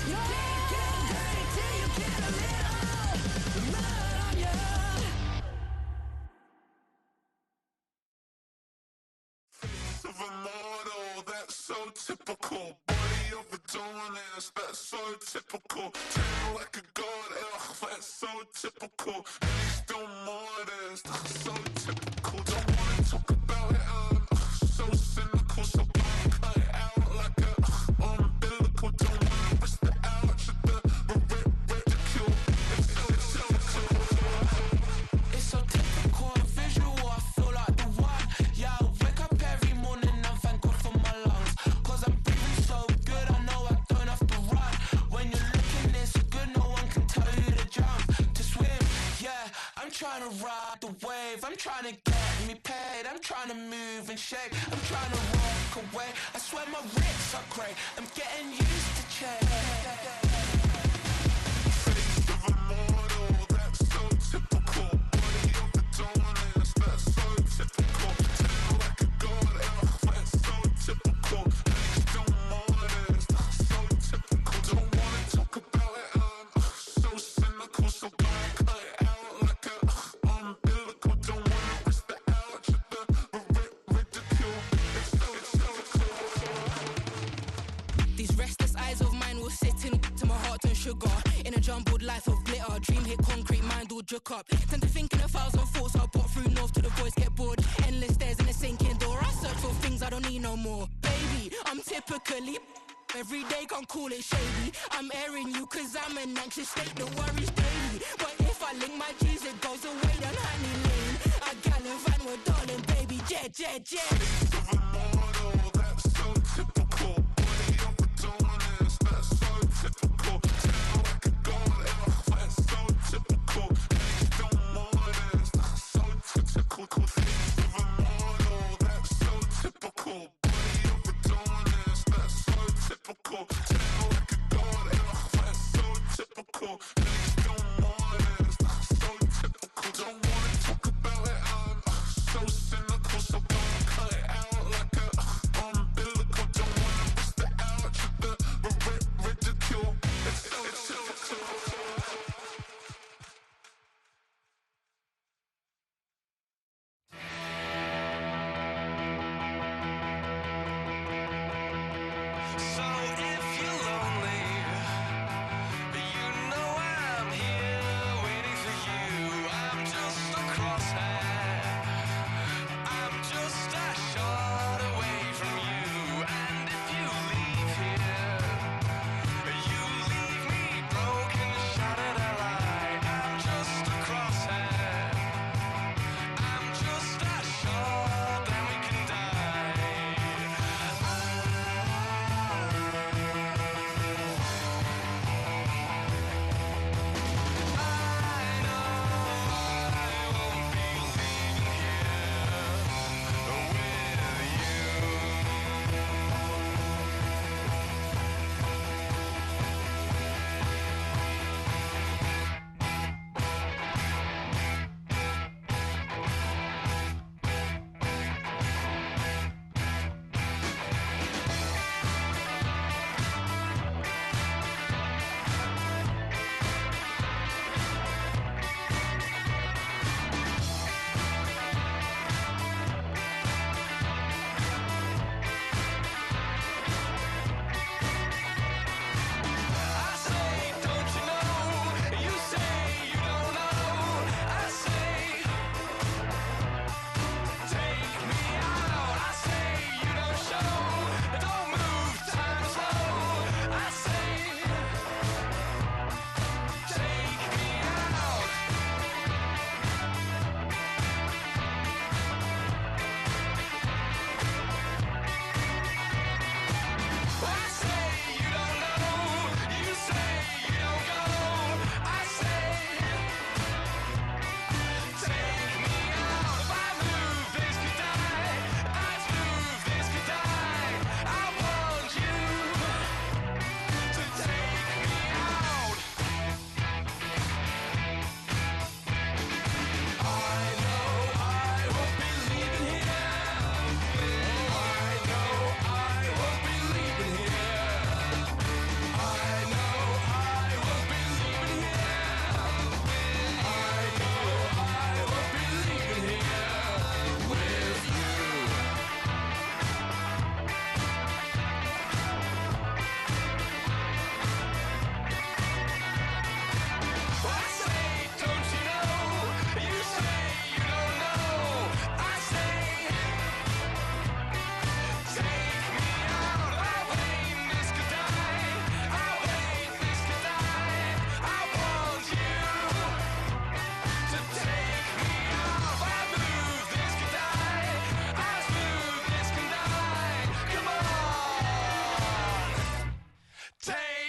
You can't get great till you get a little mud on you. Face of a model, that's so typical. Body of Adonis, that's so typical. Tail like a god, ugh, that's so typical. And he's still modest, ugh, so typical. Don't wanna talk about it, so cynical. So don't cut it out like a umbilical. Don't wanna risk the ouch of the ridicule. It's so typical, visual, I feel like the one. Yeah, I wake up every morning and thank God for my lungs. Cause I'm breathing so good, I know I don't have to run. When you're looking this good, no one can tell you to jump, to swim. Yeah, I'm trying to ride the wave, I'm trying to get me paid, I'm trying to move and shake, I'm trying to walk away. I swear my wrists are great, I'm getting used to change. Face of a model, that's so typical. Body of Adonis, that's so typical. Tail like a god, ugh, that's so typical. And he's still modest, ugh, so typical. Don't wanna talk about it, so cynical. So don't cut it out like a umbilical. Don't wanna risk the ouch of the ridicule. It's so These restless eyes of mine will sit in to my heart and sugar. In a jumbled life of glitter, dream hit concrete, mind all jook up. Tend to think in 1,000 thoughts, I'll put through north to the voice, get bored. Endless stairs in a sinking door, I search for things I don't need no more. Baby, I'm typically every day, can't call it shady. I'm airing you cause I'm an anxious state, the worries daily. But if I link my G's, it goes away down Honey Lane. I gallivant with darling, baby, jet, jet, jet. face of a model, that's so typical. Body of Adonis, that's so typical. Tail like a god, ugh, that's so typical. And he's still modest, ugh, so typical. Face of a model, that's so typical. Body of Adonis, that's so typical. Tail like a god, ugh, that's so typical. And he's still modest, ugh, so typical. Don't wanna talk about it, so cynical. So don't cut it out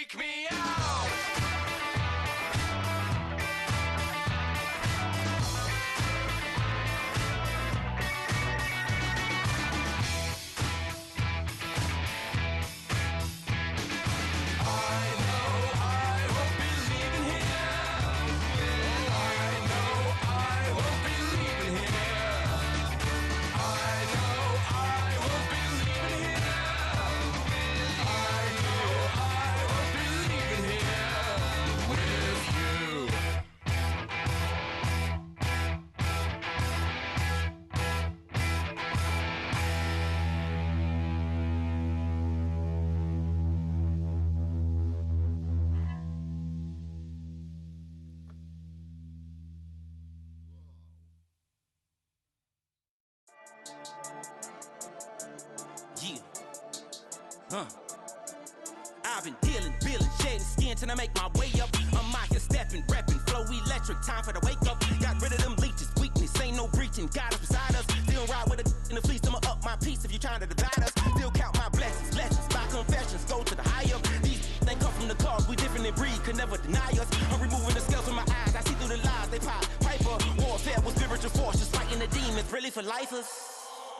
take me out. Yeah. I've been dealing, shedding skin till I make my way up. I'm out here stepping, repping, flow electric, time for the wake up. Got rid of them leeches, weakness, ain't no breaching. God is beside us, still ride with a in the fleece. I'ma up my piece if you trying to divide us. Still count my blessings, lessons, by confessions, go to the high up. These they come from the cause, we different in breed, could never deny us. I'm removing the scales from my eyes, I see through the lies, they pop. Piper, warfare with spiritual force, just fighting the demons, really for lifers.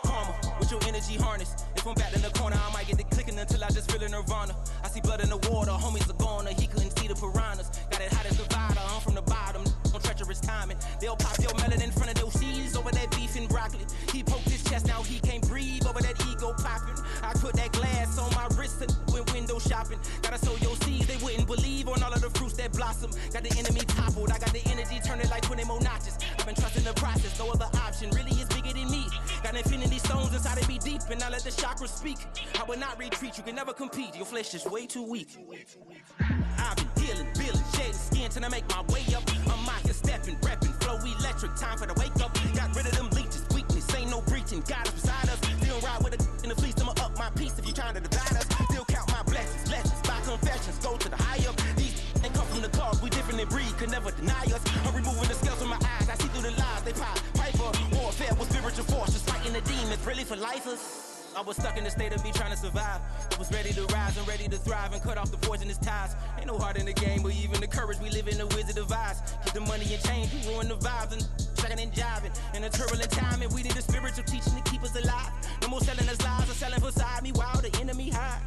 Karma, with your energy harness. If I'm back in the corner, I might get the clicking until I just feel a nirvana. I see blood in the water, homies are gone, he couldn't see the piranhas. Got it hot as divider, I'm from the bottom, on treacherous timing. They'll pop your melon in front of those seeds over that beef and broccoli. He poked his chest, now he can't breathe over that ego popping. I put that glass on my wrist and went window shopping. Gotta sow your seeds, they wouldn't believe on all of the fruits that blossom. Got the enemy toppled, I got the energy turning like 20 more notches. I've been trusting the process, no other option really is bigger than me. Got infinity stones inside of me deep, and I let the chakras speak. I will not retreat, you can never compete, your flesh is way too weak. I've been dealing, shedding skin till I make my way up. I'm out here stepping, repping, flow electric, time for the wake up. Got rid of them leeches, weakness, ain't no breaching. God is beside us, still ride with a in the fleece. I'ma up my piece if you trying to divide us. Still count my blessings, lessons, by confessions, go to the high up. These ain't come from the cause, we different in breed, could never deny us. I'm removing the scales from my eyes, I see through the lies, they pop. Piper, warfare with spiritual force, just fighting the demons, really for lifers. I was stuck in the state of me trying to survive. I was ready to rise and ready to thrive and cut off the poisonous ties. Ain't no heart in the game, but even the courage we live in the wizard of Oz. Keep the money and change, you ruin the vibes and shacking and jiving. In a turbulent time, and we need a spiritual teaching to keep us alive. No more selling us lies or selling beside me while the enemy hide.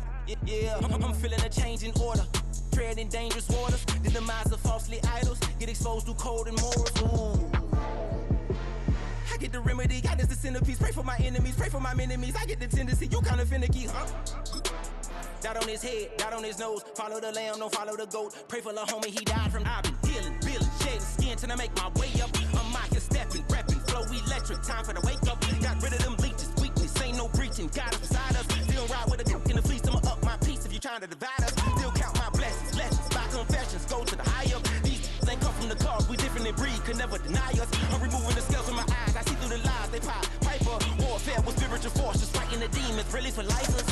Yeah, I'm feeling a change in order. Treading dangerous waters, the demise of falsely idols. Get exposed through code and morals. Ooh. I get the remedy, God is the centerpiece. Pray for my enemies, pray for my enemies. I get the tendency, you kinda finicky, huh? Dot on his head, dot on his nose. Follow the lamb, don't follow the goat. Pray for the homie, he died from. I've been dealing, shedding skin till I make my way up. I'm out here stepping, repping, flow electric, time for the wake up. Got rid of them leeches, weakness, ain't no breaching. God is beside us, still ride with a in the fleece. I'ma up my piece if you trying to divide us. Still count my blessings, lessons, by confessions, go to the high up. These ain't come from the cause, we different in breed, could never deny us. I'm removing the scales from my eyes, I see through the lies, they pop. Piper, warfare with spiritual force, just fighting the demons, really for lifers.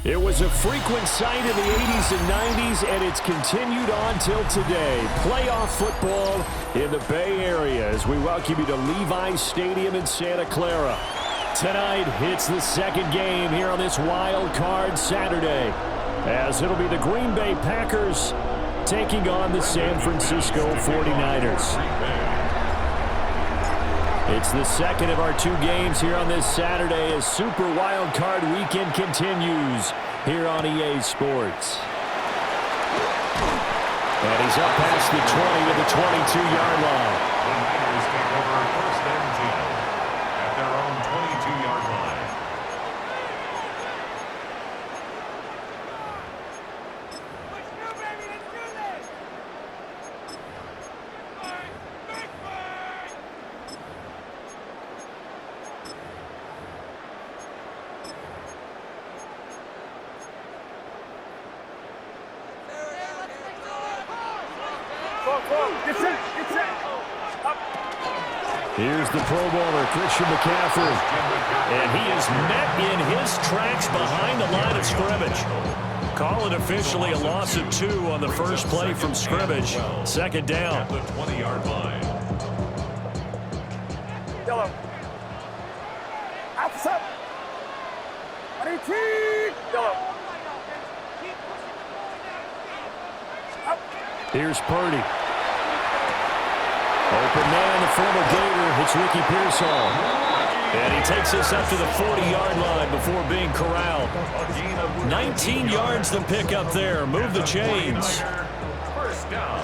It was a frequent sight in the 80s and 90s, and it's continued on till today. Playoff football in the Bay Area as we welcome you to Levi's Stadium in Santa Clara. Tonight, it's the second game here on this wild card Saturday, as it'll be the Green Bay Packers taking on the San Francisco 49ers. It's the second of our two games here on this Saturday as Super Wild Card Weekend continues here on EA Sports. And he's up past the 20 to the 22-yard line. The Niners take over first and 10 at their own 22-yard line. Let's go, baby! Let's do this! Big play! Here's the Pro Bowler, Christian McCaffrey. And he is met in his tracks behind the line of scrimmage. Call it officially a loss of 2 on the first play from scrimmage. Second down. At the 20-yard line. Yellow. Outside. Yellow. Here's Purdy. Open man, the former Gator. It's Ricky Pearsall. And he takes us up to the 40-yard line before being corralled. 19 yards to pick up there. Move the chains. First down.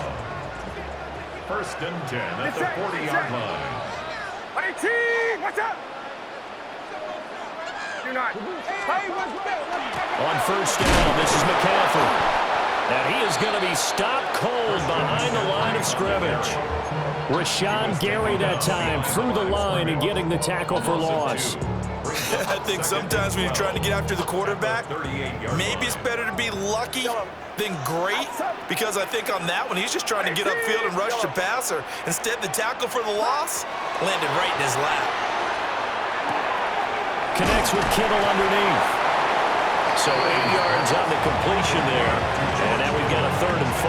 First and 10 at the 40-yard line. Watch out! Do not. On first down, this is McCaffrey. And he is going to be stopped cold behind the line of scrimmage. Rashawn Gary that time through the line and getting the tackle for loss. I think sometimes when you're trying to get after the quarterback, maybe it's better to be lucky than great, because I think on that one, he's just trying to get upfield and rush the passer. Instead, the tackle for the loss landed right in his lap. Connects with Kittle underneath. So 8 yards on the completion there. And now we've got a 3rd and 4.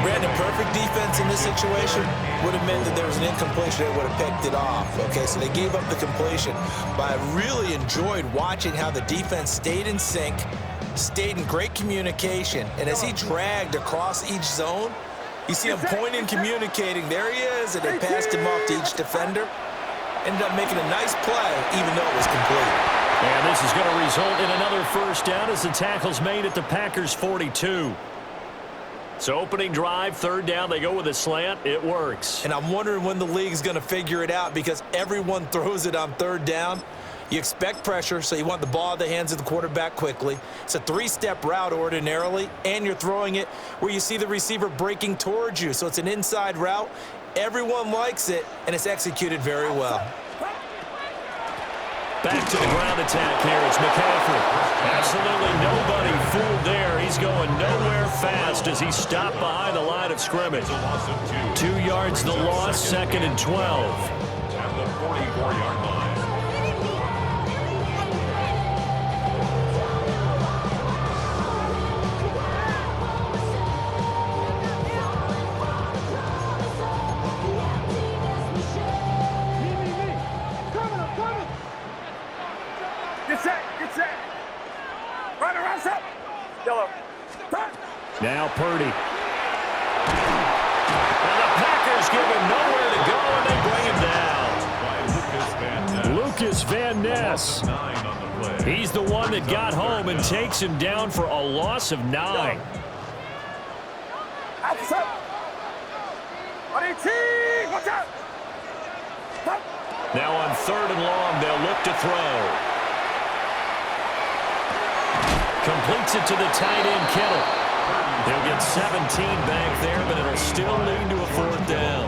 Brandon, perfect defense in this situation would have meant that there was an incompletion. They would have picked it off. Okay, so they gave up the completion. But I really enjoyed watching how the defense stayed in sync, stayed in great communication. And as he dragged across each zone, you see him pointing, communicating. There he is, and they passed him off to each defender. Ended up making a nice play, even though it was complete. And this is going to result in another first down as the tackle's made at the Packers' 42. So opening drive, 3rd down, they go with a slant. It works. And I'm wondering when the league's going to figure it out, because everyone throws it on 3rd down. You expect pressure, so you want the ball in the hands of the quarterback quickly. It's a 3-step route ordinarily, and you're throwing it where you see the receiver breaking towards you. So it's an inside route. Everyone likes it, and it's executed very well. Back to the ground attack here. It's McCaffrey. Absolutely nobody fooled there. He's going nowhere fast as he stopped behind the line of scrimmage. 2 yards the loss, 2nd and 12. At the 44-yard line. Yellow. Now Purdy. And the Packers give him nowhere to go, and they bring him down. Lucas Van Ness. He's the one that got home and takes him down for a loss of 9. Now on 3rd and long, they'll look to throw. Completes it to the tight end, Kittle. They'll get 17 back there, but it'll still lead to a 4th down.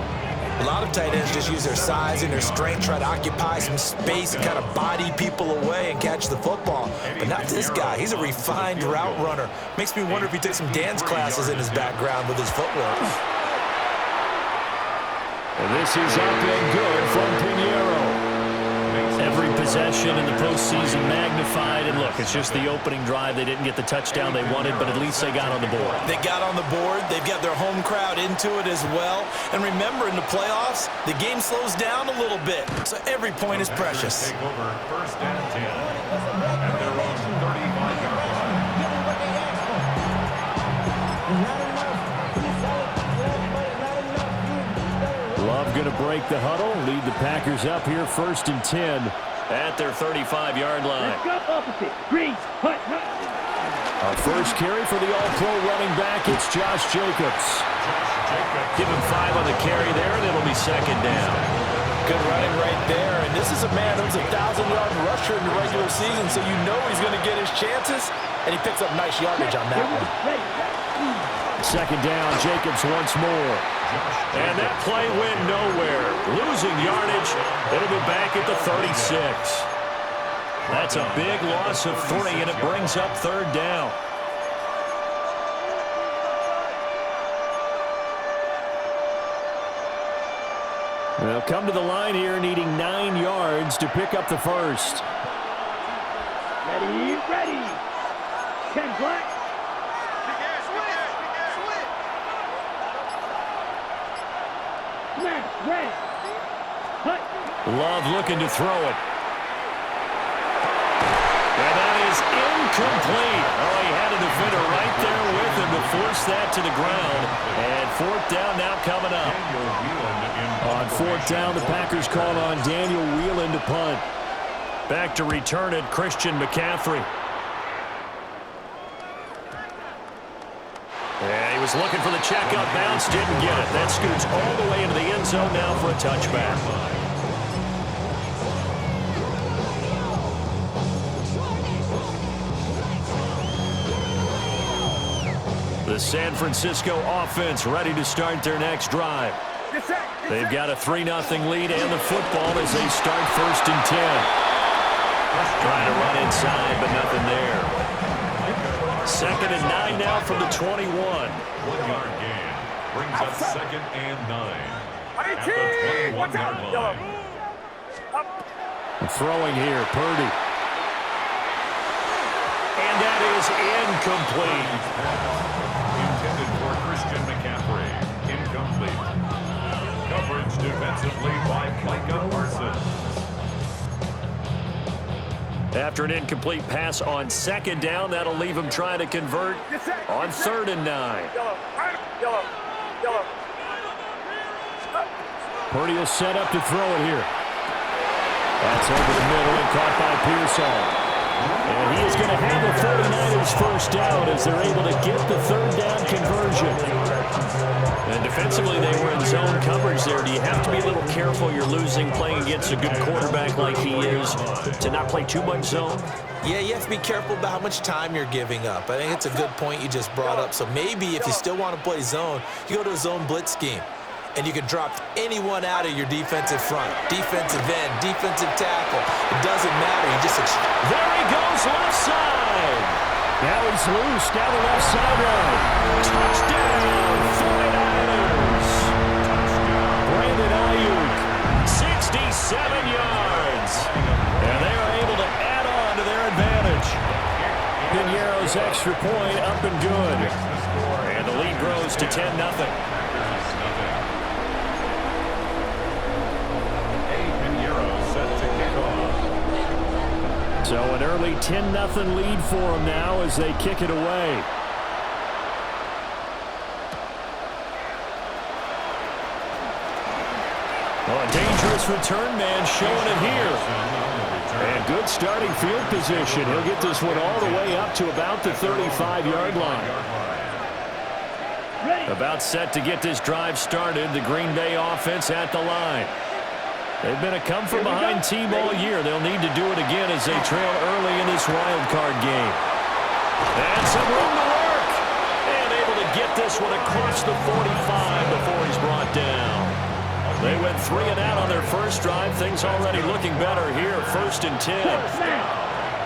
A lot of tight ends just use their size and their strength, try to occupy some space and kind of body people away and catch the football. But not this guy. He's a refined route runner. Makes me wonder if he took some dance classes in his background with his footwork. And this is up and good from Pinheiro. Every possession in the postseason magnified. And look, it's just the opening drive. They didn't get the touchdown they wanted, but at least they got on the board. They got on the board. They've got their home crowd into it as well. And remember, in the playoffs, the game slows down a little bit. So every point is precious. Take over 1st and 10 at their own 35-yard line. Love going to break the huddle, lead the Packers up here 1st and 10 at their 35-yard line. Our first carry for the All-Pro running back, it's Josh Jacobs. Give him 5 on the carry there, and it'll be 2nd down. Good running right there, and this is a man who's a 1,000-yard rusher in the regular season, so you know he's going to get his chances, and he picks up nice yardage on that one. 2nd down, Jacobs once more. And that play went nowhere. Losing yardage. It'll be back at the 36. That's a big loss of 3, and it brings up 3rd down. They'll come to the line here needing 9 yards to pick up the first. Ready, ready. 10 black. Smash, red. Cut. Love looking to throw it. And that is incomplete. Oh, he had a defender right there with him to force that to the ground. And 4th down now coming up. On 4th down, the Packers called on Daniel Whelan to punt. Back to return it, Christian McCaffrey. Yeah, he was looking for the checkout bounce, didn't get it. That scoots all the way into the end zone now for a touchback. The San Francisco offense ready to start their next drive. They've got a 3-0 lead and the football as they start 1st and 10. Trying to run inside, but nothing there. 2nd and 9 now from the 21. 1-yard gain brings up 2nd and 9 at the 21-yard line. Throwing here, Purdy. And that is incomplete. Intended for Christian McCaffrey. Incomplete. Coverage defensively by Micah Parsons. After an incomplete pass on 2nd down, that'll leave him trying to convert on 3rd and 9. Purdy will set up to throw it here. That's over the middle and caught by Pearsall. And he is going to have the 49ers first down as they're able to get the 3rd down conversion. And defensively, they were in zone coverage there. Do you have to be a little careful? You're losing playing against a good quarterback like he is to not play too much zone? Yeah, you have to be careful about how much time you're giving up. I think it's a good point you just brought up. So maybe if you still want to play zone, you go to a zone blitz scheme. And you can drop anyone out of your defensive front. Defensive end, defensive tackle. It doesn't matter. You just... There he goes, left side. Now he's loose down the left sideline. Touchdown, 49ers. Brandon Ayuk, 67 yards. And they are able to add on to their advantage. Piñeiro's extra point up and good. And the lead grows to 10-0. So an early 10-0 lead for them now as they kick it away. Oh, a dangerous return man showing it here. And good starting field position. He'll get this one all the way up to about the 35-yard line. About set to get this drive started. The Green Bay offense at the line. They've been a come-from-behind team all year. They'll need to do it again as they trail early in this wild card game. And some room to work. And able to get this one across the 45 before he's brought down. They went 3 and out on their first drive. Things already looking better here. 1st and 10.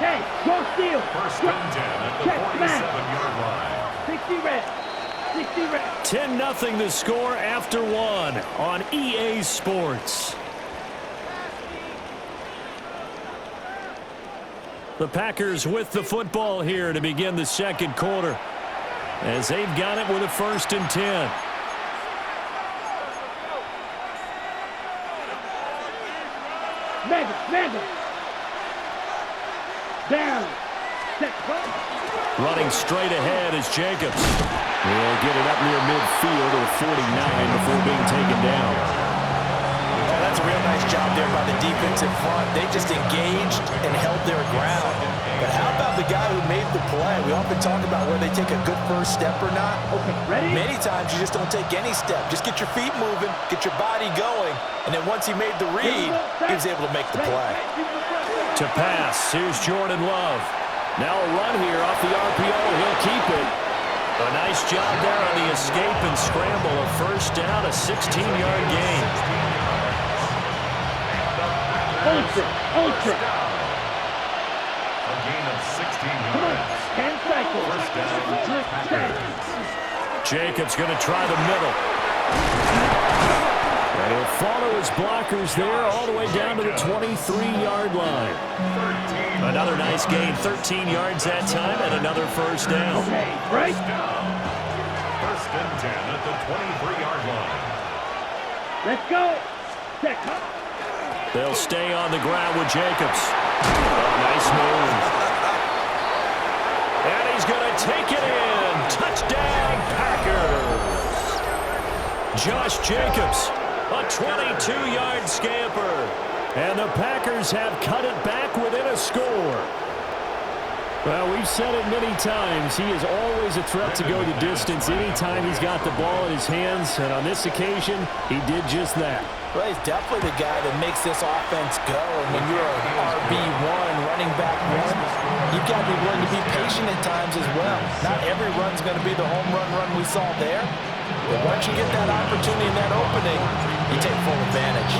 Hey, go steal. 1st and 10 at the 47-yard line. 60 red. 10-0 the score after 1 on EA Sports. The Packers with the football here to begin the 2nd quarter as they've got it with a 1st and 10. Mega. Down. Running straight ahead is Jacobs. He'll get it up near midfield to 49 before being taken down. That's a real nice job there by the defensive front. They just engaged and held their ground. But how about the guy who made the play? We often talk about where they take a good first step or not. Okay, ready? Many times you just don't take any step. Just get your feet moving, get your body going, and then once he made the read, he was able to make the play. To pass, here's Jordan Love. Now a run here off the RPO. He'll keep it. A nice job there on the escape and scramble. A 1st down, a 16-yard gain. Ultra. A gain of 16 yards. 10 cycles. 1st down, Packers. Jacobs going to try the middle. And he'll follow his blockers there all the way down to the 23-yard line. Another nice gain, 13 yards that time, and another first down. Okay, right. First and 10 at the 23-yard line. Let's go. Check. They'll stay on the ground with Jacobs. Oh, nice move. And he's going to take it in. Touchdown, Packers. Josh Jacobs, a 22-yard scamper. And the Packers have cut it back within a score. Well, we've said it many times. He is always a threat to go the distance anytime he's got the ball in his hands. And on this occasion, he did just that. Well, he's definitely the guy that makes this offense go. And when you're an RB1, running back one, you've got to be willing to be patient at times as well. Not every run's going to be the home run we saw there. But once you get that opportunity and that opening, you take full advantage.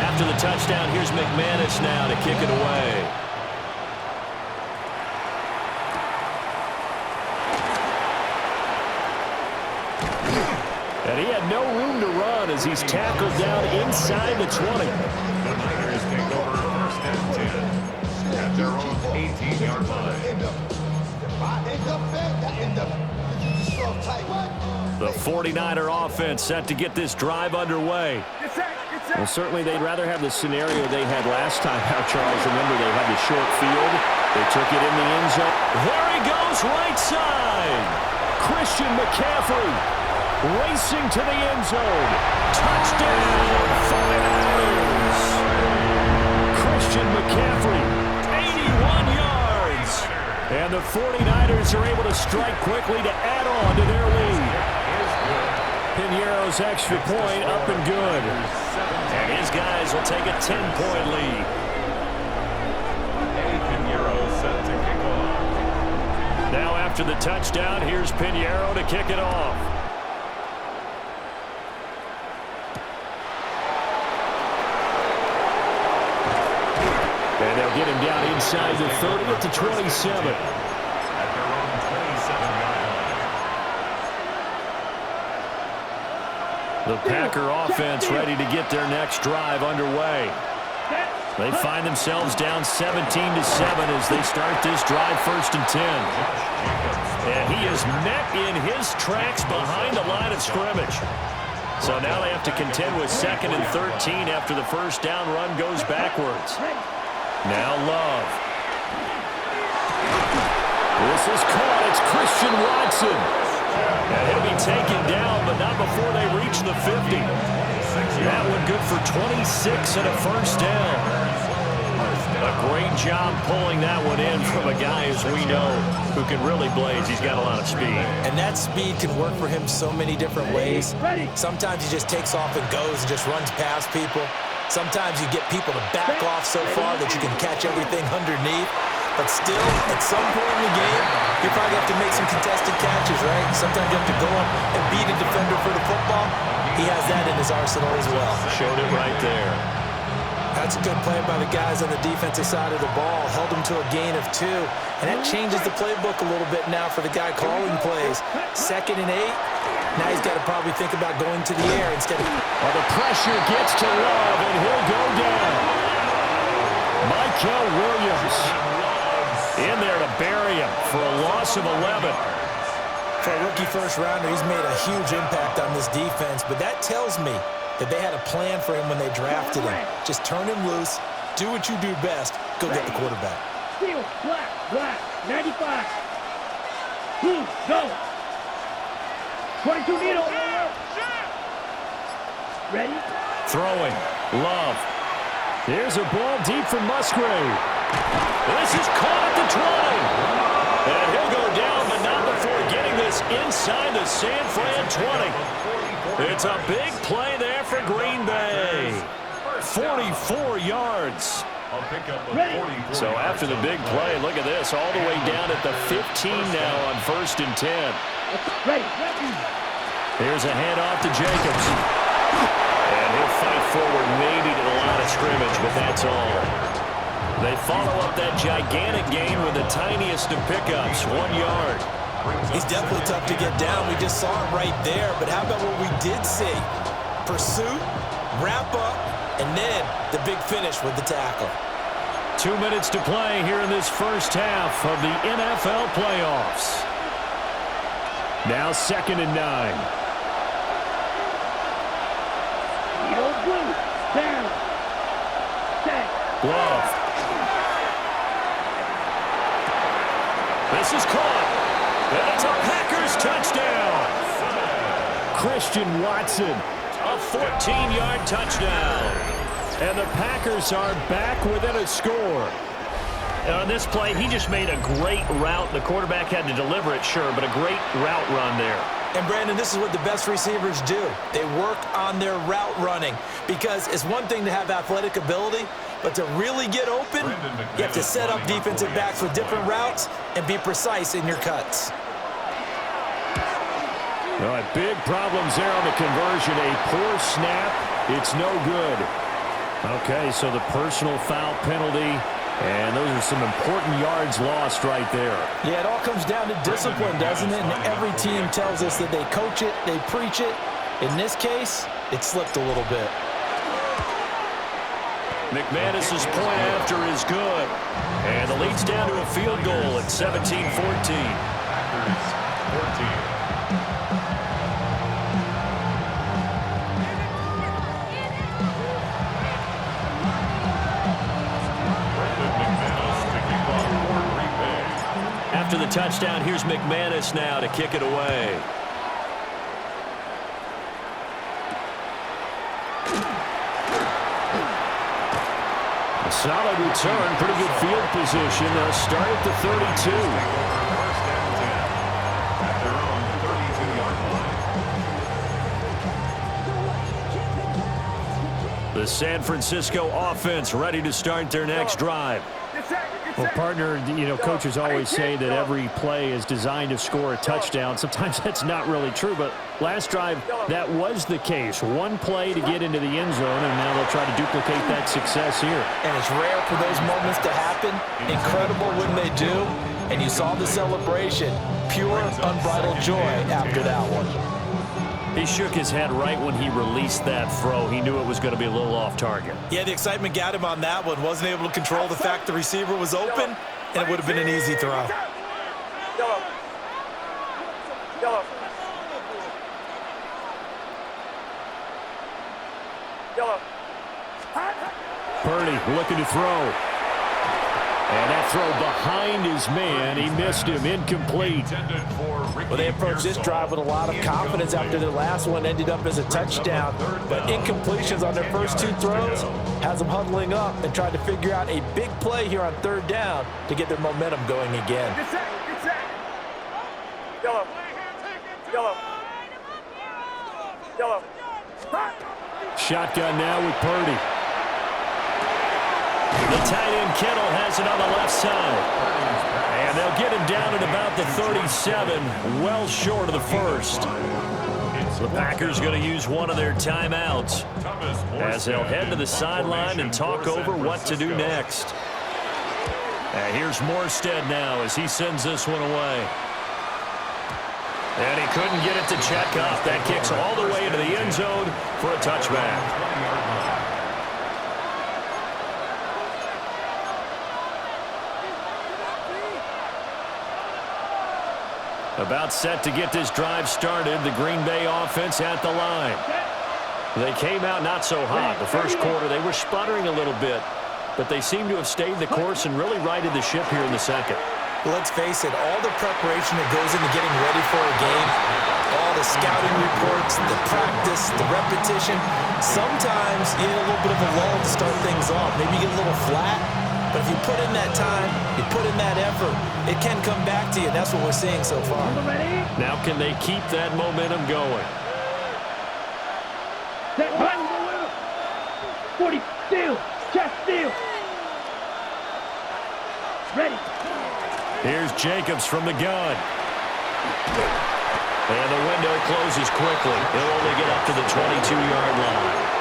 After the touchdown, here's McManus now to kick it away. And he had no room to run as he's tackled down inside the 20. The Niners take over first and 10 at their own 18-yard line. The 49er offense set to get this drive underway. Well, certainly they'd rather have the scenario they had last time out, Charles. Remember, they had the short field. They took it in the end zone. There he goes, right side. Christian McCaffrey racing to the end zone. Touchdown, 49ers. Christian McCaffrey, 81 yards. And the 49ers are able to strike quickly to add on to their lead. Piñeiro's extra point up and good. And his guys will take a 10-point lead. Piñeiro set to kick off. Now after the touchdown, here's Piñeiro to kick it off. And they'll get him down inside the 30 at the 27. At their own 27-yard line. The Packer offense ready to get their next drive underway. They find themselves down 17-7 as they start this drive first and 10. And he is met in his tracks behind the line of scrimmage. So now they have to contend with 2nd and 13 after the first down run goes backwards. Now Love. This is caught. It's Christian Watson. And he'll be taken down, but not before they reach the 50. That one good for 26 and a first down. A great job pulling that one in from a guy, as we know, who can really blaze. He's got a lot of speed. And that speed can work for him so many different ways. Sometimes he just takes off and goes and just runs past people. Sometimes you get people to back off so far that you can catch everything underneath. But still, at some point in the game, you probably have to make some contested catches, right? Sometimes you have to go up and beat a defender for the football. He has that in his arsenal as well. Showed it right there. That's a good play by the guys on the defensive side of the ball. Held him to a gain of 2. And that changes the playbook a little bit now for the guy calling plays. 2nd and 8. Now he's got to probably think about going to the air instead of... Well, the pressure gets to Love, and he'll go down. Michael Williams in there to bury him for a loss of 11. For a rookie first-rounder, he's made a huge impact on this defense, but that tells me that they had a plan for him when they drafted him. Just turn him loose, do what you do best, go get the quarterback. Steel, black, 95. Blue, go. 22 needle. Ready? Throwing. Love. Here's a ball deep from Musgrave. This is caught at the 20. And he'll go down, but not before getting this inside the San Fran 20. It's a big play there for Green Bay. 44 yards. So after the big play, look at this, all the way down at the 15 now on 1st and 10. Ready. Here's a handoff to Jacobs. And he'll fight forward maybe to the line of scrimmage, but that's all. They follow up that gigantic gain with the tiniest of pickups, 1 yard. He's definitely tough to get down. We just saw it right there, but how about what we did see? pursuit, wrap up, and then the big finish with the tackle. 2 minutes to play here in this first half of the NFL playoffs. Now 2nd and 9. Blue, down, set. Glove. This is caught. And it's a Packers touchdown. Christian Watson. A 14-yard touchdown. And the Packers are back within a score. And on this play, he just made a great route. The quarterback had to deliver it, sure, but a great route run there. And, Brandon, this is what the best receivers do. They work on their route running because it's one thing to have athletic ability, but to really get open, you have to set up defensive backs with different routes and be precise in your cuts. All right, big problems there on the conversion. A poor snap. It's no good. Okay, so the personal foul penalty, and those are some important yards lost right there. Yeah, it all comes down to discipline, doesn't it? And every team tells us that they coach it, they preach it. In this case, it slipped a little bit. McManus's point after is good. And the lead's down to a field goal at 17-14. Packers 14. After the touchdown, here's McManus now to kick it away. A solid return, pretty good field position. They'll start at the 32. First and 10 at their own 32-yard line. The San Francisco offense ready to start their next drive. Well, partner, you know, coaches always say that every play is designed to score a touchdown. Sometimes that's not really true, but last drive, that was the case. One play to get into the end zone, and now they'll try to duplicate that success here. And it's rare for those moments to happen. Incredible when they do. And you saw the celebration. Pure, unbridled joy after that one. He shook his head right when he released that throw. He knew it was going to be a little off target. Yeah, the excitement got him on that one. Wasn't able to control the fact the receiver was open, and it would have been an easy throw. Purdy looking to throw. And that throw behind his man. He missed him. Incomplete. Well, they approached this drive with a lot of confidence after their last one ended up as a touchdown. But incompletions on their first two throws has them huddling up and trying to figure out a big play here on third down to get their momentum going again. Shotgun now with Purdy. The tight end Kittle has it on the left side. And they'll get him down at about the 37, well short of the first. The Packers going to use one of their timeouts as they'll head to the sideline and talk over what to do next. And here's Morstead now as he sends this one away. And he couldn't get it to check up. That kicks all the way into the end zone for a touchback. About set to get this drive started. The Green Bay offense at the line. They came out not so hot. The first quarter, they were sputtering a little bit, but they seem to have stayed the course and really righted the ship here in the second. Well, let's face it, all the preparation that goes into getting ready for a game, all the scouting reports, the practice, the repetition, sometimes you need a little bit of a lull to start things off. Maybe you get a little flat. But if you put in that time, you put in that effort, it can come back to you. That's what we're seeing so far. Now can they keep that momentum going? Set, 40, steal, chest steal. Ready. Here's Jacobs from the gun. And the window closes quickly. He'll only get up to the 22-yard line.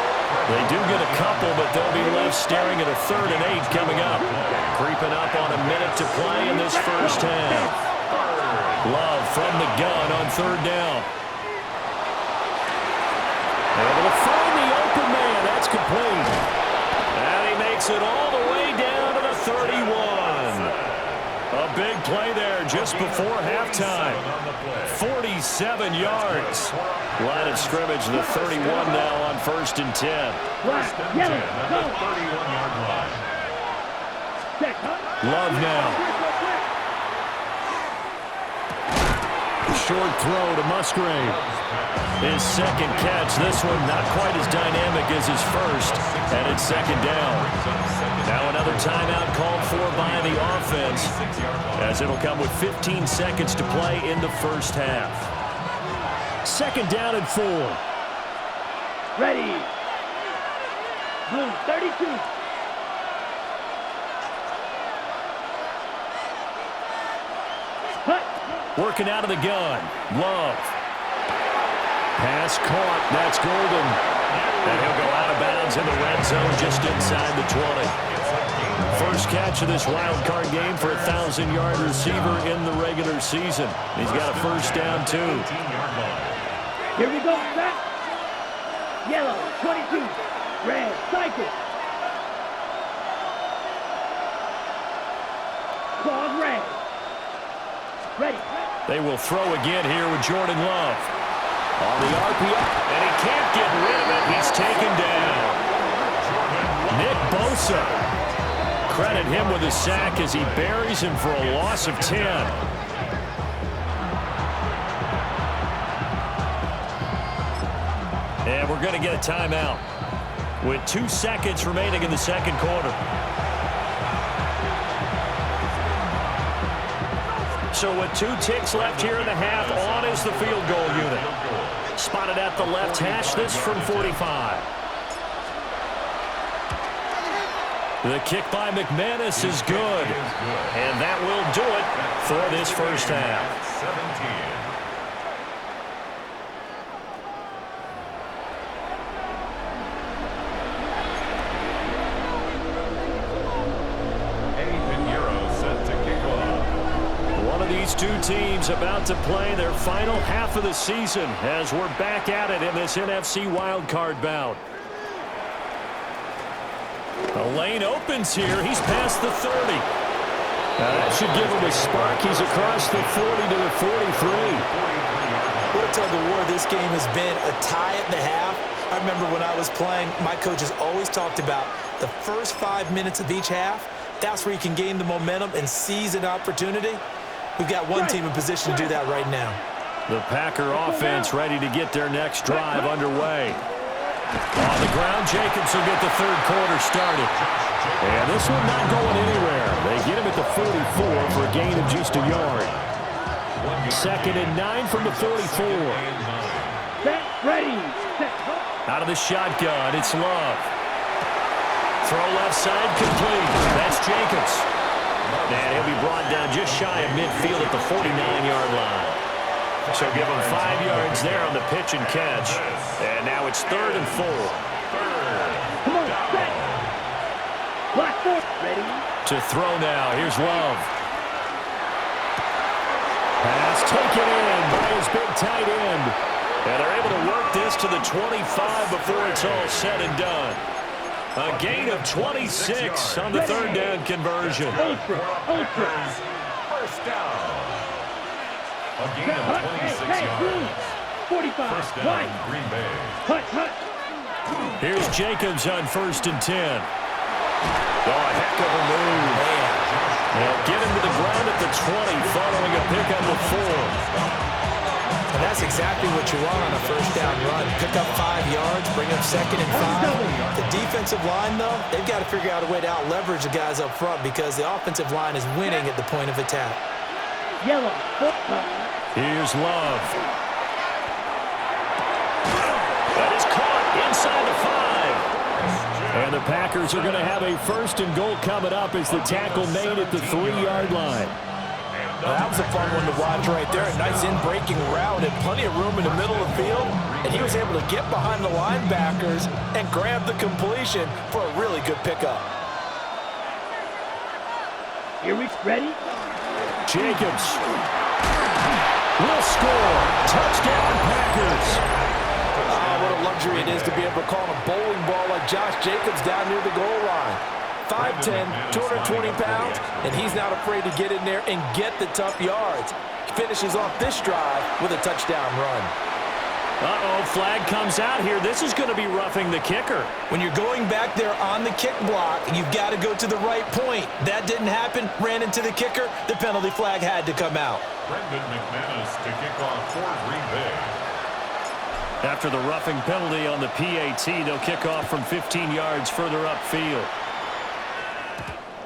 They do get a couple, but they'll be left staring at a 3rd and 8 coming up. Creeping up on a minute to play in this first half. Love from the gun on 3rd down. Able to fire. big play there just before halftime. 47 yards. Line of scrimmage, the 31 now on 1st and 10. First and 10 at the 31-yard line. Love now. Short throw to Musgrave. His second catch. This one not quite as dynamic as his first. And it's 2nd down. Now another timeout called for by the offense, as it'll come with 15 seconds to play in the first half. 2nd down and 4. Ready. Blue 32. Hut. Working out of the gun. Love. Pass caught. That's Golden. And he'll go out of bounds in the red zone just inside the 20. First catch of this wild card game for a 1,000-yard receiver in the regular season. He's got a first down, too. Here we go, set. Yellow, 22. Red, cycle. Claws red. Ready. They will throw again here with Jordan Love. On the RPO, and he can't get rid of it. He's taken down. Nick Bosa. Credit him with a sack as he buries him for a loss of 10. And we're going to get a timeout with 2 seconds remaining in the second quarter. So with 2 ticks left here in the half, on is the field goal unit. Spotted at the left hash, this from 45. The kick by McManus is good. And that will do it for this first half. 17. These two teams about to play their final half of the season as we're back at it in this NFC wildcard bout. The lane opens here. He's past the 30. Now that should give him a spark. He's across the 40 to the 43. What a tug of war this game has been. A tie at the half. I remember when I was playing, my coaches always talked about the first 5 minutes of each half. That's where you can gain the momentum and seize an opportunity. We've got one team in position to do that right now. The Packer offense ready to get their next drive underway. On the ground, Jacobs will get the third quarter started. And this one not going anywhere. They get him at the 44 for a gain of just a yard. 2nd and 9 from the 44. Set, ready. Set. Out of the shotgun, it's Love. Throw left side complete. That's Jacobs. And he'll be brought down just shy of midfield at the 49-yard line. So give him 5 yards there on the pitch and catch. And now it's 3rd and 4. Come on, set. Black force, ready. To throw now. Here's Love. Pass taken in by his big tight end. And they're able to work this to the 25 before it's all said and done. A gain of 26 on the 3rd down conversion. First down. A gain of 26 yards. 45. First down, Green Bay. Hut. Here's Jacobs on 1st and 10. Oh, a heck of a move. They'll get him to the ground at the 20 following a pick on the 4. And that's exactly what you want on a first down run. Pick up 5 yards, bring up 2nd and 5. The defensive line, though, they've got to figure out a way to out-leverage the guys up front because the offensive line is winning at the point of attack. Yellow. Here's Love. That is caught inside the 5. And the Packers are going to have a 1st and goal coming up as the tackle made at the 3-yard line. Well, that was a fun one to watch right there. A nice in-breaking route and plenty of room in the middle of the field. And he was able to get behind the linebackers and grab the completion for a really good pickup. Here we ready. Jacobs will score. Touchdown, Packers. What a luxury it is to be able to call a bowling ball like Josh Jacobs down near the goal line. 5'10", 220 pounds, and he's not afraid to get in there and get the tough yards. He finishes off this drive with a touchdown run. Uh-oh, flag comes out here. This is going to be roughing the kicker. When you're going back there on the kick block, you've got to go to the right point. That didn't happen. Ran into the kicker. The penalty flag had to come out. Brendan McManus to kick off for Green Bay. After the roughing penalty on the PAT, they'll kick off from 15 yards further upfield.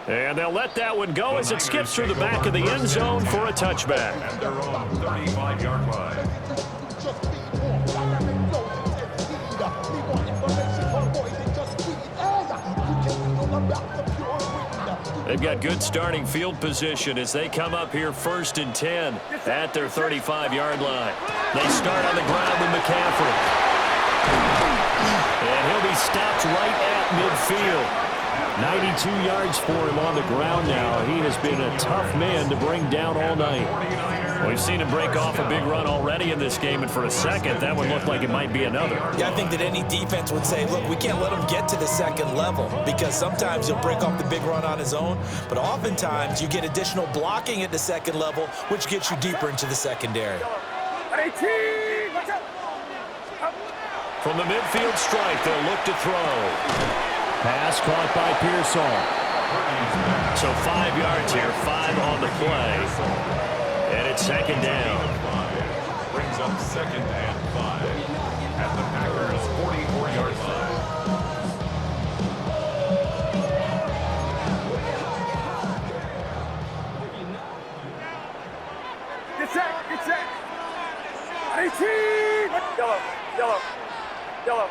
And they'll let that one go as it skips through the back of the end zone for a touchback. At their own 35-yard line. They've got good starting field position as they come up here 1st and 10 at their 35-yard line. They start on the ground with McCaffrey. And he'll be stopped right at midfield. 92 yards for him on the ground now. He has been a tough man to bring down all night. We've seen him break off a big run already in this game, and for a second, that one looked like it might be another. Yeah, I think that any defense would say, look, we can't let him get to the second level because sometimes he'll break off the big run on his own, but oftentimes you get additional blocking at the second level, which gets you deeper into the secondary. From the midfield strike, they'll look to throw. Pass caught by Pearsall. So 5 yards here, 5 on the play. And it's 2nd down. Brings up 2nd and 5 at the Packers' 44-yard line. Get set, get set. 18. Yellow.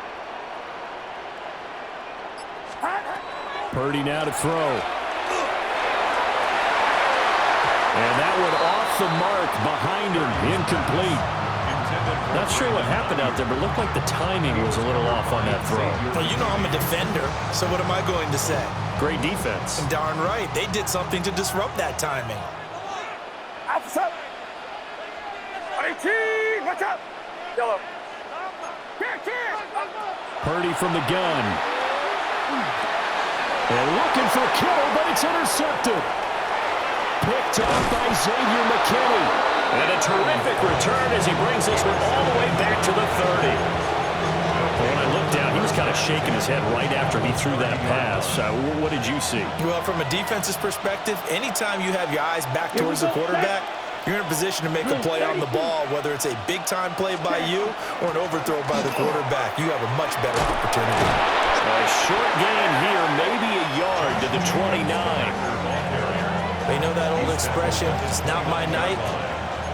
Purdy now to throw. And that one off the mark behind him, incomplete. Not sure what happened out there, but it looked like the timing was a little off on that throw. Well, you know I'm a defender, so what am I going to say? Great defense. Darn right. They did something to disrupt that timing. Outside. 18. Watch out. Yellow. Purdy from the gun. And looking for Kittle, but it's intercepted. Picked off by Xavier McKinney. And a terrific return as he brings this one all the way back to the 30. When I looked down, he was kind of shaking his head right after he threw that pass. What did you see? Well, from a defense's perspective, anytime you have your eyes back towards the quarterback, you're in a position to make a play on the ball, whether it's a big-time play by you or an overthrow by the quarterback. You have a much better opportunity. A short gain here, maybe a yard to the 29. They know that old expression, it's not my night.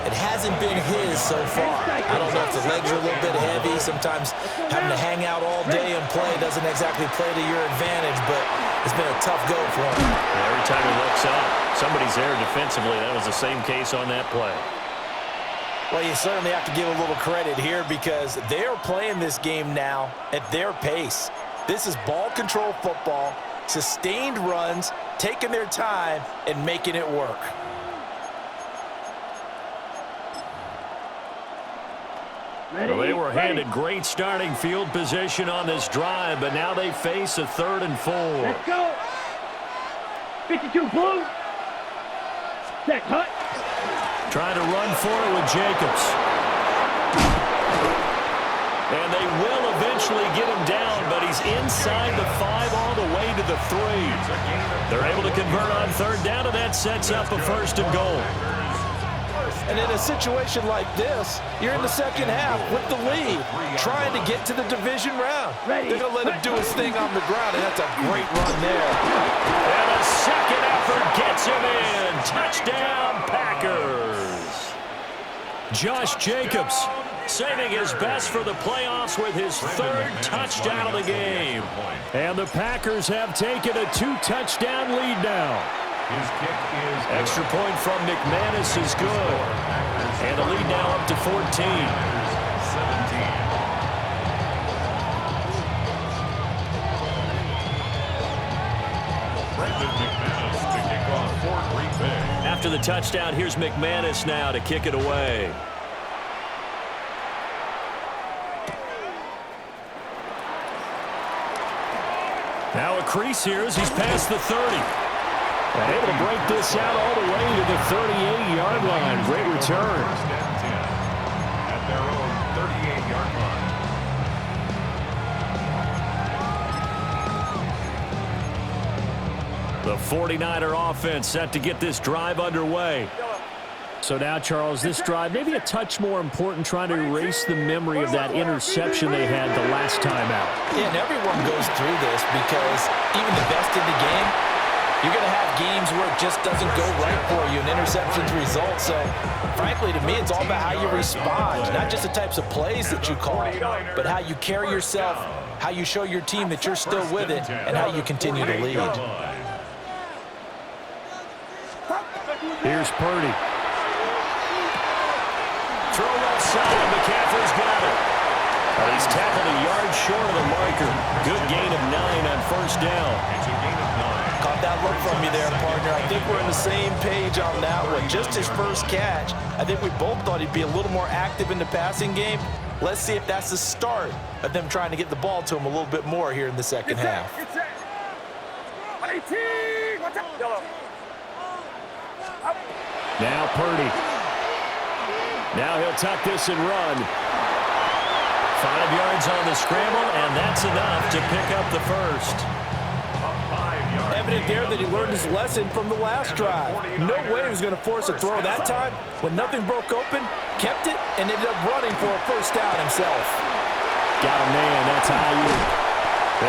It hasn't been his so far. I don't know if the legs are a little bit heavy. Sometimes having to hang out all day and play doesn't exactly play to your advantage, but it's been a tough go for him. Every time he looks up, somebody's there defensively. That was the same case on that play. Well, you certainly have to give a little credit here because they're playing this game now at their pace. This is ball control football, sustained runs, taking their time, and making it work. Well, they were handed great starting field position on this drive, but now they face a 3rd and 4. Let's go. 52 blue. Set cut. Trying to run for it with Jacobs. And they will eventually get him down, but he's inside the 5 all the way to the 3. They're able to convert on 3rd down, and that sets up a 1st and goal. And in a situation like this, you're in the second half with the lead, trying to get to the division round. They're going to let him do his thing on the ground, and that's a great run there. And a second effort gets him in. Touchdown, Packers. Josh Jacobs saving his best for the playoffs with his 3rd touchdown of the game. And the Packers have taken a 2-touchdown lead now. His kick is extra point from McManus is good. And the lead now up to 14. 17. Brendan McManus to kick off for Green Bay. After the touchdown, here's McManus now to kick it away. Now a crease here as he's past the 30. And able to break this out all the way to the 38-yard line. Great return. First and 10 at their own 38-yard line. The 49er offense set to get this drive underway. So now, Charles, this drive maybe a touch more important, trying to erase the memory of that interception they had the last time out. Yeah, and everyone goes through this because even the best in the game, you're going to have games where it just doesn't go right for you and interceptions result. So, frankly, to me, it's all about how you respond, not just the types of plays that you call, but how you carry yourself, how you show your team that you're still with it, and how you continue to lead. Here's Purdy. Throw left side, McCaffrey's got it. But he's tackled a yard short of the marker. Good gain of 9 on first down. It's a gain of 9. Caught that look from you there, partner. I think we're on the same page on that one. Just his first catch. I think we both thought he'd be a little more active in the passing game. Let's see if that's the start of them trying to get the ball to him a little bit more here in the second half. Now Purdy. Now he'll tuck this and run. 5 yards on the scramble, and that's enough to pick up the first. Evident there that he learned his lesson from the last drive. No way he was going to force a throw that time. When nothing broke open, kept it, and ended up running for a first down himself. Got a man, that's Ayuk.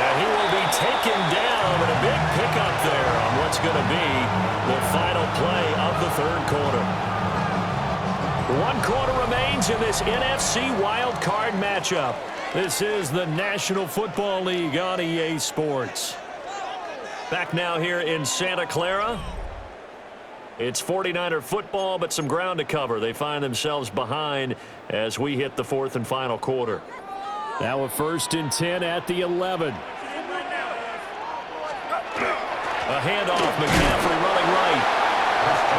And he will be taken down, and a big pickup there on what's going to be the final play of the third quarter. 1 quarter remains in this NFC Wild Card matchup. This is the National Football League on EA Sports. Back now here in Santa Clara. It's 49er football, but some ground to cover. They find themselves behind as we hit the fourth and final quarter. Now a 1st and 10 at the 11. A handoff, McCaffrey running right.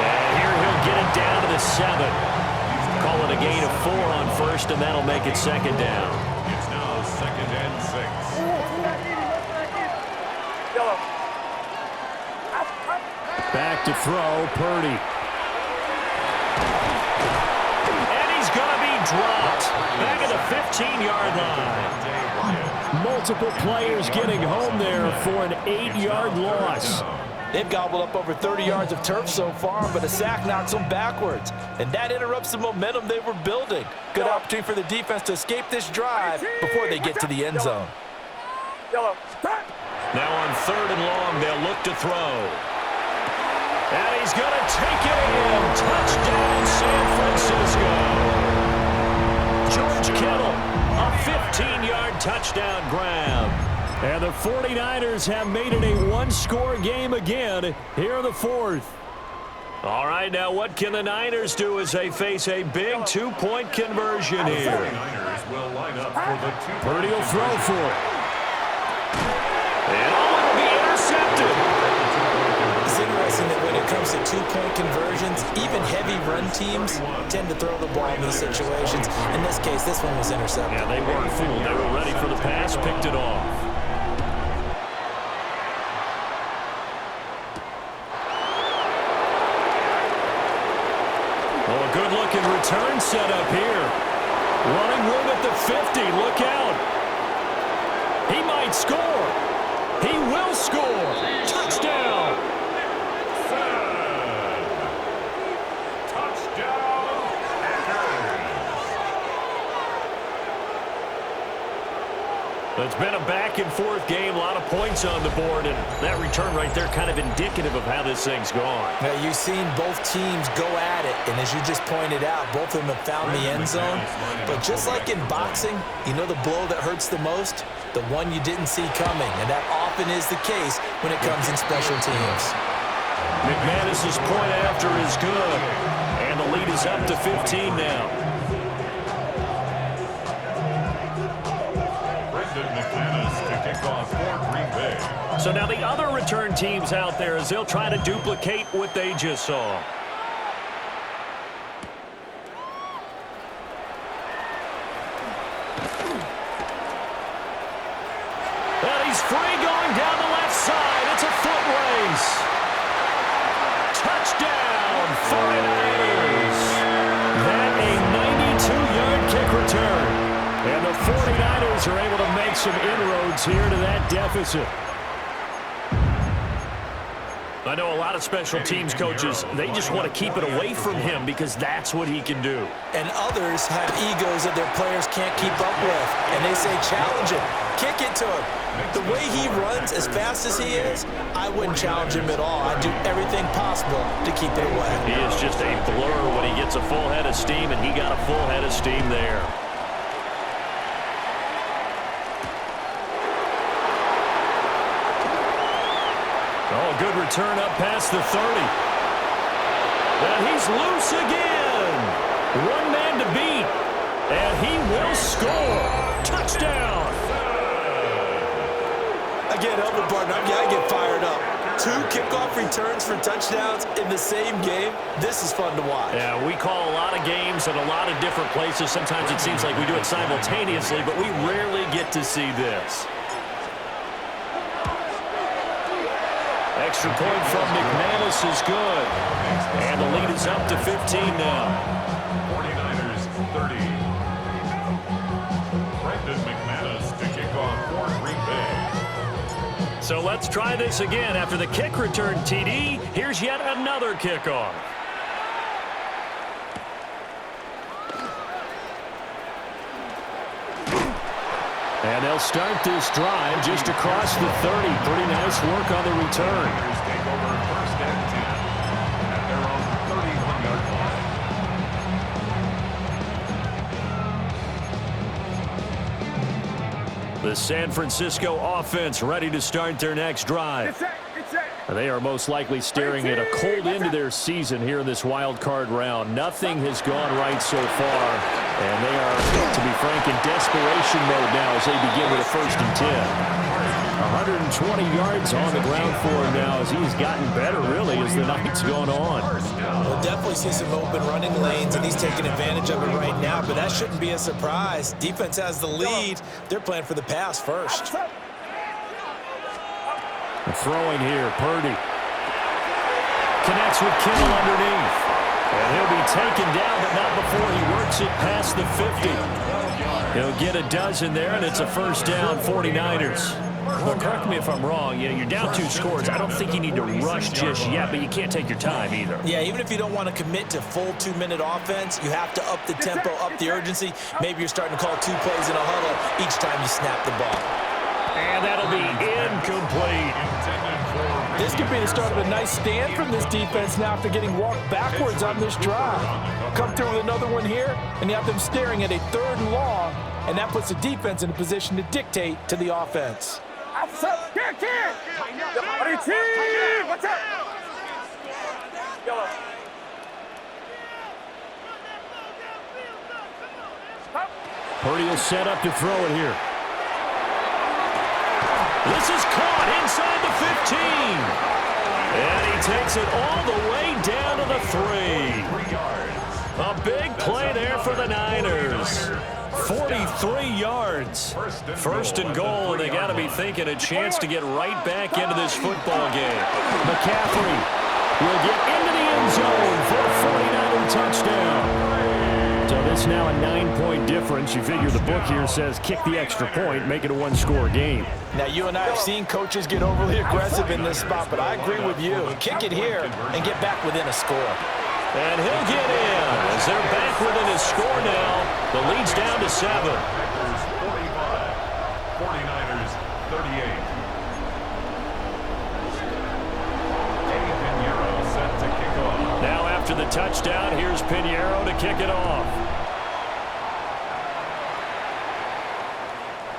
And here he'll get it down to the 7. Call it a gain of 4 on first, and that'll make it second down. It's now 2nd and 6. Back to throw, Purdy. And he's going to be dropped. Back at the 15-yard line. Multiple players getting home there for an 8-yard loss. They've gobbled up over 30 yards of turf so far, but a sack knocks them backwards. And that interrupts the momentum they were building. Good opportunity for the defense to escape this drive before they get to the end zone. Now on 3rd and long, they'll look to throw. And he's going to take it in. Touchdown, San Francisco. George Kittle, a 15-yard touchdown grab. And the 49ers have made it a 1-score game again here in the 4th. All right, now what can the Niners do as they face a big 2-point conversion here? 49ers will line up for the 2-point Purdy will throw for it. And it'll be intercepted. It's interesting that when it comes to 2-point conversions, even heavy run teams tend to throw the ball in these situations. In this case, this one was intercepted. Yeah, they weren't fooled. They were ready for the pass, picked it off. Oh, a good-looking return set up here. Running room at the 50. Look out. He might score. He will score. Touchdown. It's been a back-and-forth game, a lot of points on the board, and that return right there kind of indicative of how this thing's gone. Now, you've seen both teams go at it, and as you just pointed out, both of them have found the end zone. But just like in boxing, you know the blow that hurts the most? The one you didn't see coming, and that often is the case when it comes in special teams. McManus's point after is good, and the lead is up to 15 now. So now the other return teams out there as they'll try to duplicate what they just saw. And he's free going down the left side. Breeze. Touchdown, 49ers. That a 92-yard kick return. And the 49ers are able to make some inroads here to that deficit. I know a lot of special teams coaches, they just want to keep it away from him because that's what he can do. And others have egos that their players can't keep up with. And they say, challenge him, kick it to him. The way he runs as fast as he is, I wouldn't challenge him at all. I'd do everything possible to keep it away. He is just a blur when he gets a full head of steam, and he got a full head of steam there. Oh, good return up past the 30. And he's loose again. One man to beat. And he will score. Touchdown. Again, help me, partner. I get fired up. 2 kickoff returns for touchdowns in the same game. This is fun to watch. Yeah, we call a lot of games at a lot of different places. Sometimes it seems like we do it simultaneously, but we rarely get to see this. Extra point from McManus is good. And the lead is up to 15 now. 49ers 30. Brandon McManus to kick off for Green Bay. So let's try this again. After the kick return TD, here's yet another kickoff. And they'll start this drive just across the 30. Pretty nice work on the return. Take over first and 10 at their own 31-yard line. The San Francisco offense ready to start their next drive. They are most likely staring at a cold end to their season here in this wild card round. Nothing has gone right so far, and they are, to be frank, in desperation mode now as they begin with a 1st and 10. 120 yards on the ground for him now as he's gotten better, really, as the night's gone on. We'll definitely see some open running lanes, and he's taking advantage of it right now, but that shouldn't be a surprise. Defense has the lead. They're playing for the pass first. Throwing here, Purdy. Connects with Kittle underneath. And he'll be taken down, but not before he works it past the 50. He'll get a dozen there, and it's a 1st down, 49ers. Well, correct me if I'm wrong. Yeah, you're down 2 scores. I don't think you need to rush just yet, but you can't take your time either. Yeah, even if you don't want to commit to full 2-minute offense, you have to up the tempo, up the urgency. Maybe you're starting to call 2 plays in a huddle each time you snap the ball. And that'll be incomplete. This could be the start of a nice stand from this defense now after getting walked backwards on this drive. Come through with another one here, and you have them staring at a 3rd and long, and that puts the defense in a position to dictate to the offense. What's up? Yellow. Purdy will set up to throw it here. This is caught inside the 15. And he takes it all the way down to the 3. A big play there for the Niners. 43 yards. 1st and goal, and they got to be thinking a chance to get right back into this football game. McCaffrey will get into the end zone for a 49er touchdown. So this now a 9-point difference. You figure the book here says kick the extra point, make it a 1-score game. Now, you and I have seen coaches get overly aggressive in this spot, but I agree with you. Kick it here and get back within a score. And he'll get in as they're back within his score now. The lead's down to 7. 49ers 38. Now after the touchdown, here's Pinheiro to kick it off.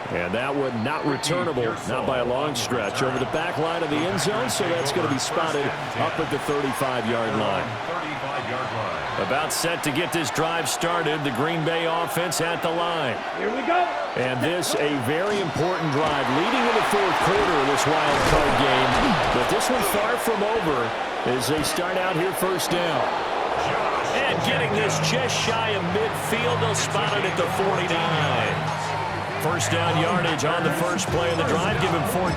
And that one not returnable, not by a long stretch, over the back line of the end zone, so that's going to be spotted up at the 35-yard line. About set to get this drive started, the Green Bay offense at the line. Here we go. And this a very important drive leading in the 4th quarter of this wild card game. But this one far from over as they start out here 1st down. And getting this just shy of midfield, they'll spot it at the 49. 1st down yardage on the first play of the drive, give him 14. A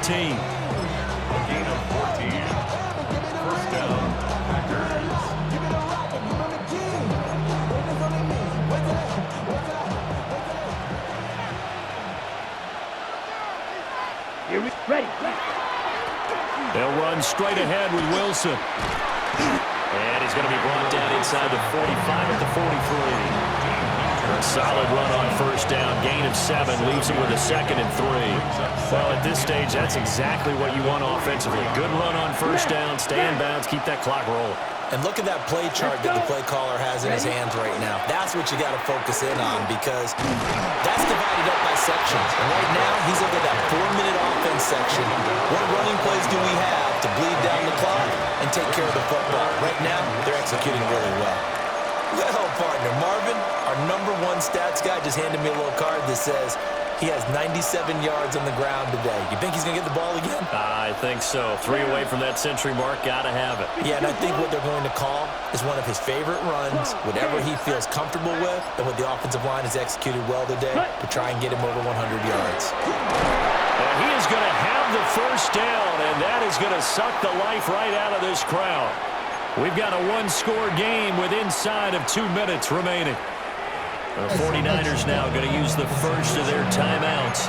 gain of 14. going straight ahead with Wilson. And he's going to be brought down inside the 45 at the 43. A solid run on first down. Gain of 7 leaves him with a 2nd and 3. Well, at this stage, that's exactly what you want offensively. Good run on first down. Stay in bounds. Keep that clock rolling. And look at that play chart that the play caller has in his hands right now. That's what you got to focus in on because that's divided up by sections. And right now, he's looking at that 4-minute offense section. What running plays do we have to bleed down the clock and take care of the football? Right now, they're executing really well. Well, partner, Marvin, our #1 stats guy, just handed me a little card that says he has 97 yards on the ground today. You think he's going to get the ball again? I think so. 3 away from that century mark. Got to have it. Yeah, and I think what they're going to call is one of his favorite runs, whatever he feels comfortable with, and what the offensive line has executed well today to try and get him over 100 yards. And he is going to have the first down, and that is going to suck the life right out of this crowd. We've got a 1-score game with inside of 2 minutes remaining. The 49ers now going to use the first of their timeouts.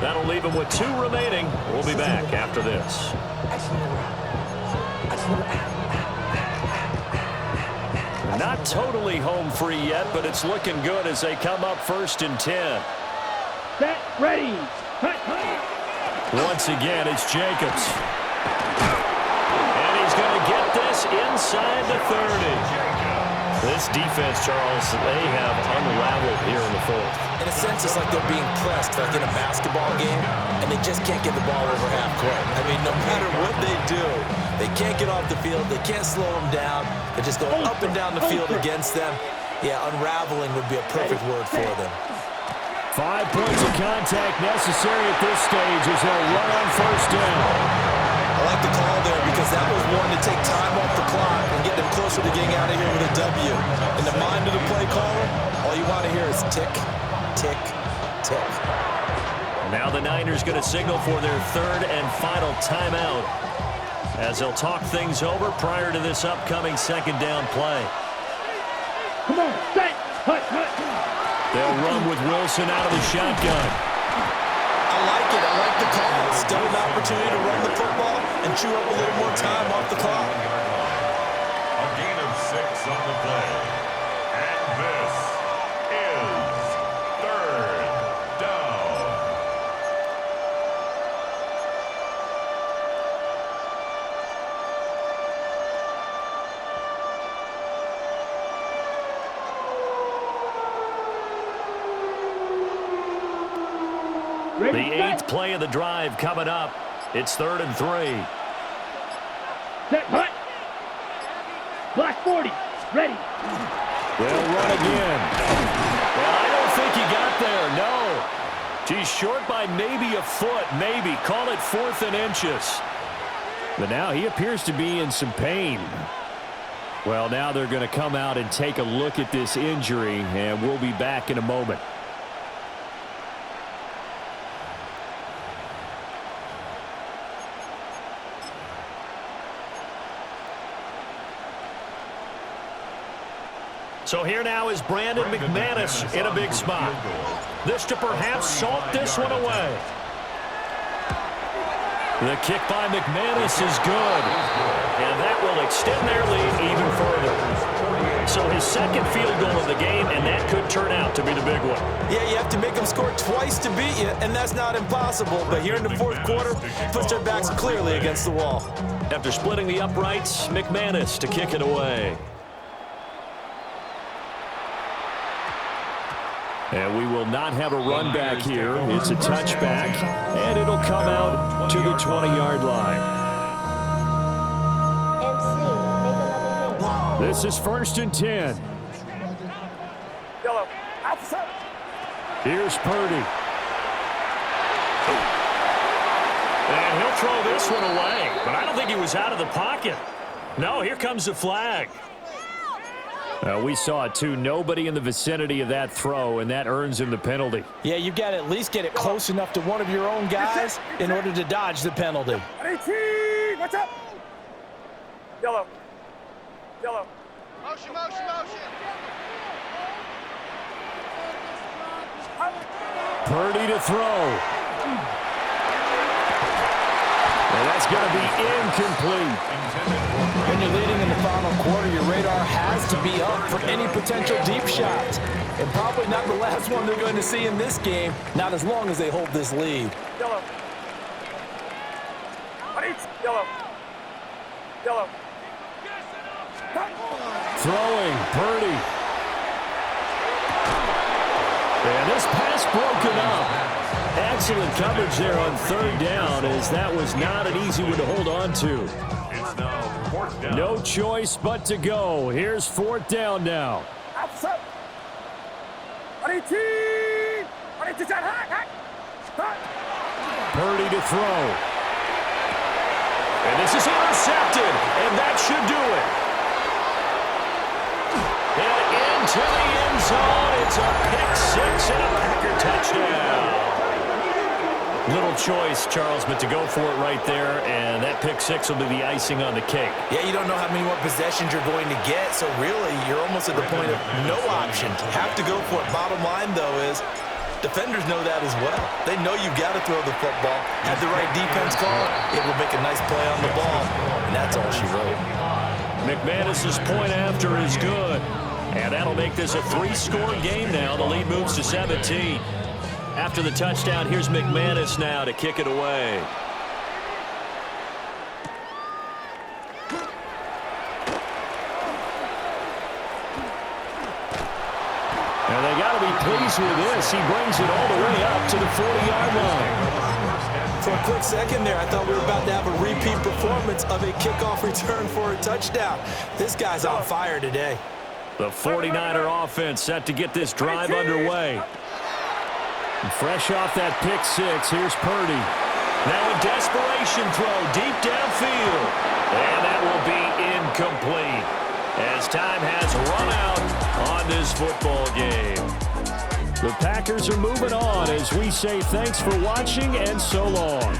That'll leave them with 2 remaining. We'll be back after this. Not totally home free yet, but it's looking good as they come up 1st and 10. Set, ready. Once again, it's Jacobs. And he's going to get this inside the 30. This defense, Charles, they have unraveled here in the 4th. In a sense, it's like they're being pressed like in a basketball game, and they just can't get the ball over half court. I mean, no matter what they do, they can't get off the field. They can't slow them down. They're just going up and down the field against them. Yeah, unraveling would be a perfect word for them. 5 points of contact necessary at this stage as they'll run on first down. I like the call there because that was one to take time off the clock and get them closer to getting out of here with a W. In the mind of the play caller, all you want to hear is tick, tick, tick. Now the Niners going to signal for their 3rd and final timeout as they'll talk things over prior to this upcoming 2nd down play. Come on, set, hut. They'll run with Wilson out of the shotgun. I like it. I like the call. Still an opportunity to run the football and chew up a little more time off the clock. A gain of 6 on the play. And this is 3rd down. The 8th play of the drive coming up. It's 3rd and 3. Set, hut. Black 40, ready. They'll run again. Well, I don't think he got there, no. He's short by maybe a foot, maybe. Call it 4th and inches. But now he appears to be in some pain. Well, now they're going to come out and take a look at this injury, and we'll be back in a moment. So here now is Brandon McManus in a big spot. This to perhaps salt this one away. The kick by McManus is good. And that will extend their lead even further. So his 2nd field goal of the game, and that could turn out to be the big one. Yeah, you have to make them score twice to beat you, and that's not impossible. But here in the 4th quarter, puts their backs clearly against the wall. After splitting the uprights, McManus to kick it away. And we will not have a run back here. It's a touchback, and it'll come out to the 20-yard line. This is 1st and 10. Yellow, outside. Here's Purdy. And he'll throw this one away, but I don't think he was out of the pocket. No, here comes the flag. We saw it too. Nobody in the vicinity of that throw, and that earns him the penalty. Yeah, you've got to at least get it close enough to one of your own guys in order to dodge the penalty. 18, what's up? Yellow. Motion. Purdy to throw. They that's going to be incomplete. When you're leading in the final quarter, your radar has to be up for any potential deep shots. And probably not the last one they're going to see in this game, not as long as they hold this lead. Yellow. Yellow. Yellow. Throwing, Purdy. And this pass broken up. Excellent coverage there on third down, as that was not an easy one to hold on to. It's now fourth down. No choice but to go. Here's fourth down now. Purdy to throw. And this is intercepted, and that should do it. And into the end zone. It's a pick six and a Packer touchdown. Little choice, Charles, but to go for it right there, and that pick six will be the icing on the cake. Yeah, you don't know how many more possessions you're going to get, so really you're almost at the point of no option. Have to go for it. Bottom line, though, is defenders know that as well. They know you've got to throw the football. Have the right defense call, it will make a nice play on the ball, and that's all she wrote. McManus's point after is good, and that'll make this a three-score game now. The lead moves to 17. After the touchdown, here's McManus now to kick it away. And they got to be pleased with this. He brings it all the way up to the 40-yard line. For a quick second there, I thought we were about to have a repeat performance of a kickoff return for a touchdown. This guy's on fire today. The 49er offense set to get this drive underway. And fresh off that pick six, here's Purdy. Now a desperation throw deep downfield. And that will be incomplete, as time has run out on this football game. The Packers are moving on as we say thanks for watching and so long.